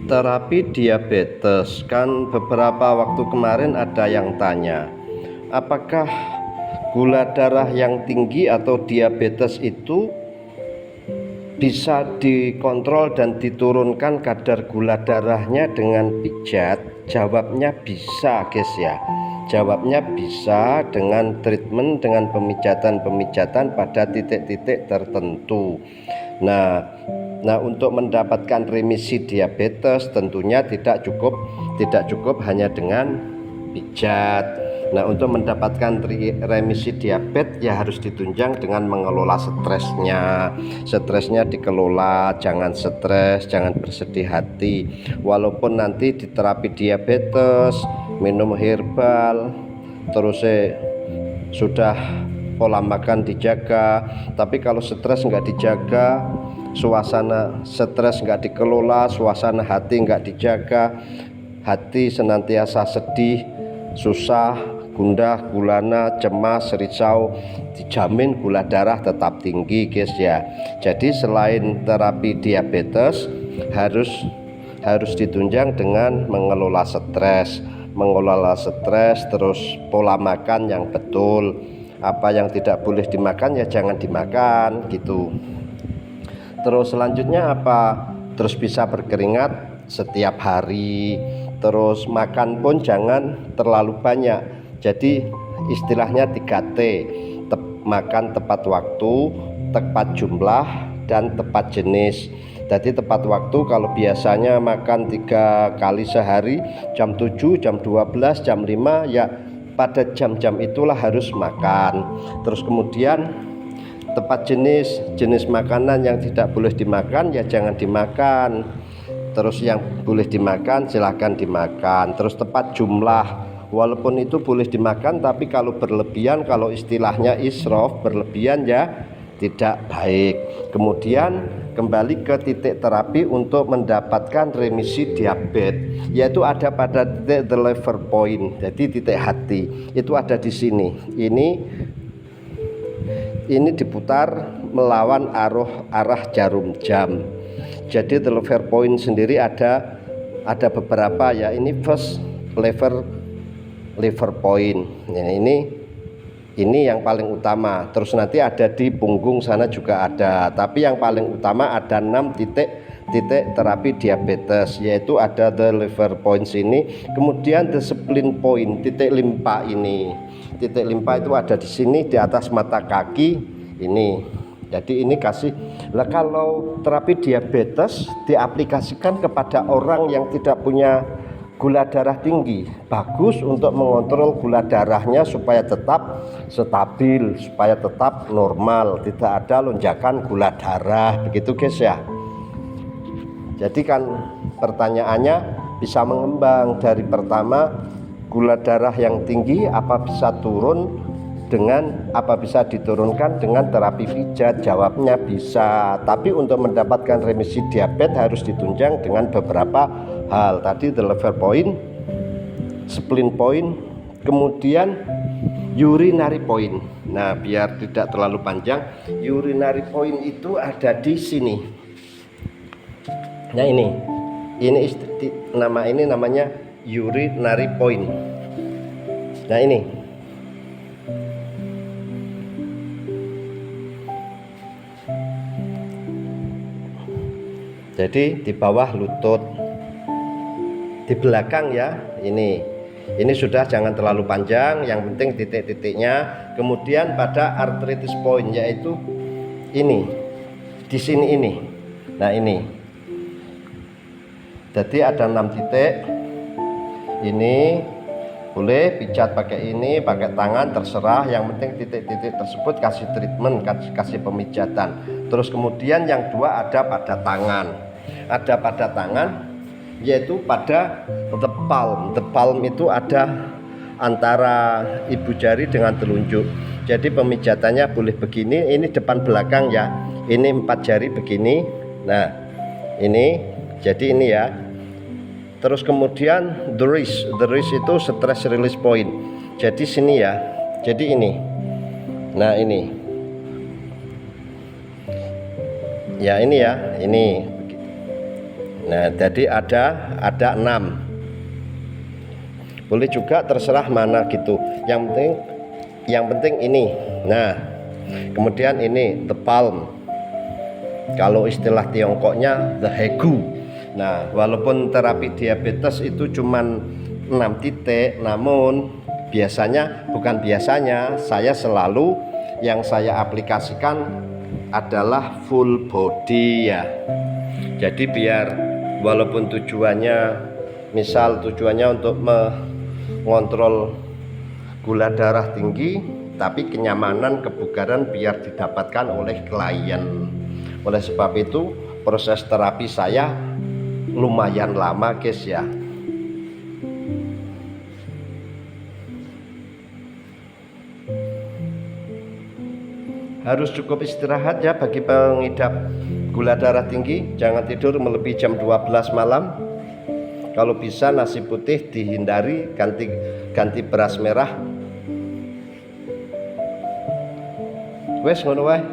Terapi diabetes, kan beberapa waktu kemarin ada yang tanya, apakah gula darah yang tinggi atau diabetes itu bisa dikontrol dan diturunkan kadar gula darahnya dengan pijat? Jawabnya bisa, guys ya. Jawabnya bisa dengan treatment, dengan pemijatan pada titik-titik tertentu. Nah, untuk mendapatkan remisi diabetes tentunya tidak cukup hanya dengan pijat. Nah, untuk mendapatkan remisi diabetes ya harus ditunjang dengan mengelola stresnya. Stresnya dikelola, jangan stres, jangan bersedih hati. Walaupun nanti di terapi diabetes minum herbal, terus sudah pola makan dijaga, tapi kalau stres nggak dijaga, suasana stres nggak dikelola, suasana hati nggak dijaga, hati senantiasa sedih, susah, gundah gulana, cemas, risau, dijamin gula darah tetap tinggi, guys ya. Jadi selain terapi diabetes harus ditunjang dengan mengelola stres, terus pola makan yang betul. Apa yang tidak boleh dimakan ya jangan dimakan gitu. Terus selanjutnya apa? Terus bisa berkeringat setiap hari. Terus makan pun jangan terlalu banyak. Jadi istilahnya 3T, makan tepat waktu, tepat jumlah, dan tepat jenis. Jadi tepat waktu, kalau biasanya makan 3 kali sehari, jam 7, jam 12, jam 5, ya pada jam-jam itulah harus makan. Terus kemudian tepat jenis makanan yang tidak boleh dimakan ya jangan dimakan. Terus yang boleh dimakan silahkan dimakan. Terus tepat jumlah, walaupun itu boleh dimakan tapi kalau berlebihan, kalau istilahnya israf, berlebihan ya tidak baik. Kemudian kembali ke titik terapi untuk mendapatkan remisi diabetes, yaitu ada pada titik the lever point. Jadi titik hati itu ada di sini. Ini diputar melawan arah jarum jam. Jadi the lever point sendiri ada beberapa ya. Ini first lever point. Nah, ini yang paling utama. Terus nanti ada di punggung sana juga ada. Tapi yang paling utama ada 6 titik terapi diabetes, yaitu ada the lever point sini, kemudian the spleen point, titik limpa ini. Titik limpa itu ada di sini di atas mata kaki ini. Jadi ini kasih. Lah kalau terapi diabetes diaplikasikan kepada orang yang tidak punya gula darah tinggi, bagus untuk mengontrol gula darahnya supaya tetap stabil, supaya tetap normal, tidak ada lonjakan gula darah, begitu guys ya. Jadi kan pertanyaannya bisa mengembang dari pertama, gula darah yang tinggi apa bisa diturunkan dengan terapi pijat? Jawabnya bisa. Tapi untuk mendapatkan remisi diabetes harus ditunjang dengan beberapa hal. Tadi the lever point, spleen point, kemudian urinary point. Nah, biar tidak terlalu panjang, urinary point itu ada di sini. Nah, ini namanya urinary point. Nah, ini jadi di bawah lutut, di belakang ya. Ini sudah jangan terlalu panjang, yang penting titik-titiknya. Kemudian pada arthritis point, yaitu ini di sini ini. Nah, ini jadi ada 6 titik. Ini boleh pijat pakai ini, pakai tangan, terserah. Yang penting titik-titik tersebut kasih treatment, kasih pemijatan. Terus kemudian yang 2 ada pada tangan. Ada pada tangan, yaitu pada the palm. The palm itu ada antara ibu jari dengan telunjuk. Jadi pemijatannya boleh begini, ini depan belakang ya. Ini 4 jari begini. Nah, ini jadi ini ya. Terus kemudian the wrist itu stress release point. Jadi sini ya. Jadi ini. Nah, ini. Ya, ini ya. Ini. Nah, jadi ada 6. Boleh juga terserah mana gitu. Yang penting ini. Nah, kemudian ini the palm. Kalau istilah Tiongkoknya the hegu. Nah, walaupun terapi diabetes itu cuman 6 titik, namun saya selalu yang saya aplikasikan adalah full body ya. Jadi biar walaupun tujuannya untuk mengontrol gula darah tinggi, tapi kenyamanan, kebugaran biar didapatkan oleh klien. Oleh sebab itu proses terapi saya lumayan lama guys ya. Harus cukup istirahat ya bagi pengidap gula darah tinggi. Jangan tidur melebihi jam 12 malam. Kalau bisa nasi putih dihindari, ganti beras merah. Wes ngono wae.